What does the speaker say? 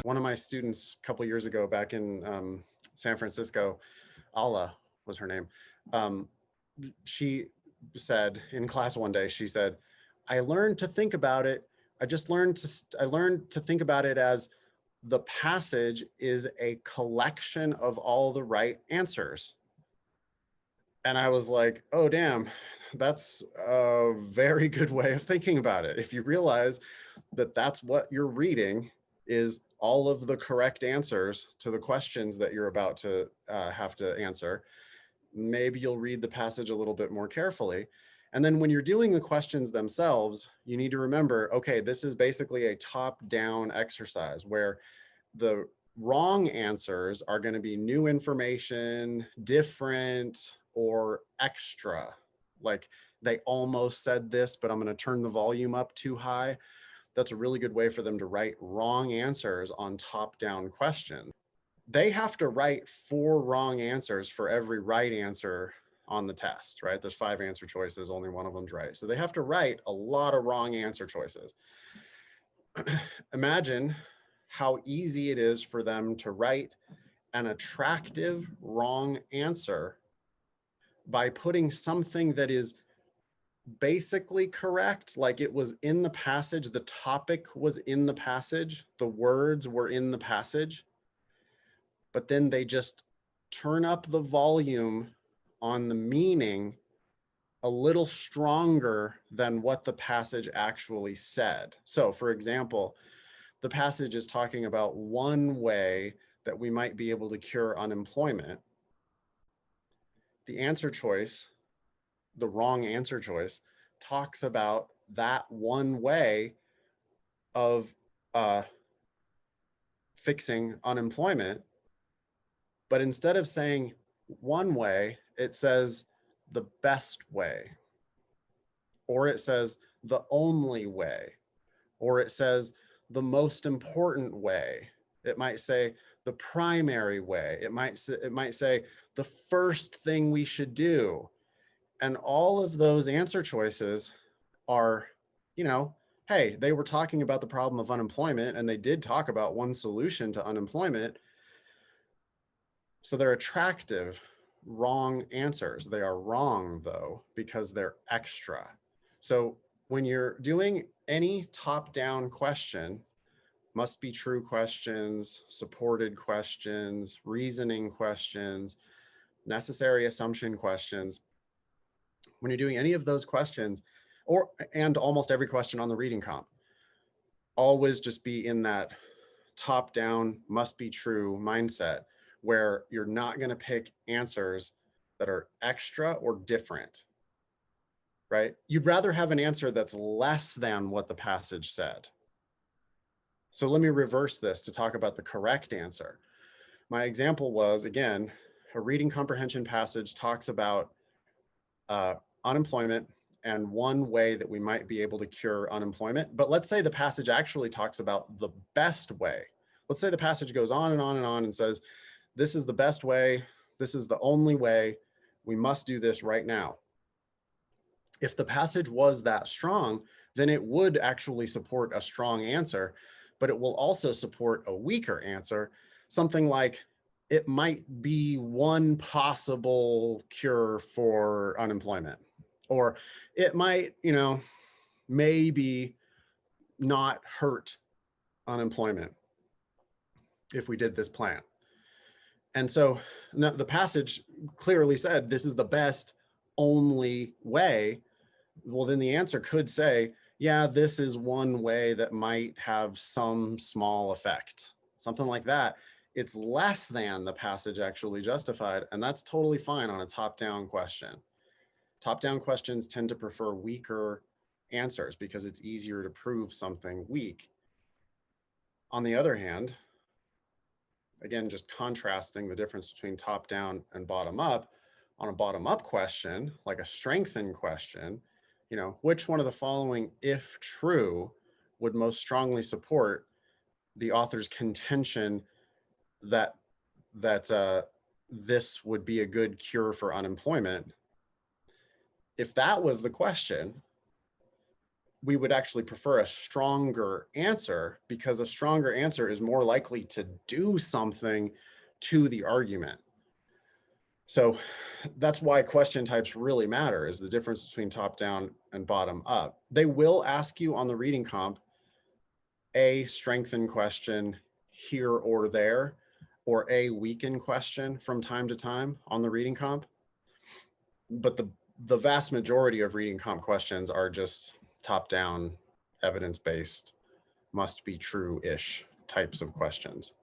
one of my students a couple years ago back in San Francisco, Ala was her name. She said in class one day, she said, I learned to think about it. I learned to think about it as the passage is a collection of all the right answers. And I was like, oh, damn, that's a very good way of thinking about it. If you realize that that's what you're reading is all of the correct answers to the questions that you're about to have to answer, maybe you'll read the passage a little bit more carefully. And then when you're doing the questions themselves, you need to remember, okay, this is basically a top-down exercise where the wrong answers are going to be new information, different, or extra. Like they almost said this, but I'm going to turn the volume up too high. That's a really good way for them to write wrong answers on top-down questions. They have to write 4 wrong answers for every right answer on the test, right? There's 5 answer choices, only one of them's right. So they have to write a lot of wrong answer choices. Imagine how easy it is for them to write an attractive wrong answer by putting something that is basically correct, like it was in the passage, the topic was in the passage, the words were in the passage, but then they just turn up the volume on the meaning a little stronger than what the passage actually said. So for example, the passage is talking about one way that we might be able to cure unemployment. The answer choice, the wrong answer choice, talks about that one way of fixing unemployment. But instead of saying one way, it says the best way, or it says the only way, or it says the most important way. It might say the primary way. It might say the first thing we should do. And all of those answer choices are, you know, hey, they were talking about the problem of unemployment and they did talk about one solution to unemployment. So they're attractive, wrong answers. They are wrong though, because they're extra. So when you're doing any top-down question, must be true questions, supported questions, reasoning questions, necessary assumption questions, when you're doing any of those questions, and almost every question on the reading comp, always just be in that top-down, must be true mindset where you're not going to pick answers that are extra or different, right? You'd rather have an answer that's less than what the passage said. So let me reverse this to talk about the correct answer. My example was, again, a reading comprehension passage talks about unemployment and one way that we might be able to cure unemployment. But let's say the passage actually talks about the best way. Let's say the passage goes on and on and on and says, this is the best way. This is the only way. We must do this right now. If the passage was that strong, then it would actually support a strong answer, but it will also support a weaker answer. Something like, it might be one possible cure for unemployment, or it might, you know, maybe not hurt unemployment if we did this plan. And so no, the passage clearly said this is the best only way. Well, then the answer could say, yeah, this is one way that might have some small effect, something like that. It's less than the passage actually justified, and that's totally fine on a top-down question. Top-down questions tend to prefer weaker answers because it's easier to prove something weak. On the other hand, again, just contrasting the difference between top-down and bottom-up, on a bottom-up question, like a strengthened question, you know, which one of the following, if true, would most strongly support the author's contention that this would be a good cure for unemployment? If that was the question, we would actually prefer a stronger answer, because a stronger answer is more likely to do something to the argument. So that's why question types really matter, is the difference between top down and bottom up. They will ask you on the reading comp a strengthen question here or there, or a weaken question from time to time on the reading comp. But the vast majority of reading comp questions are just top down, evidence-based, must be true-ish types of questions.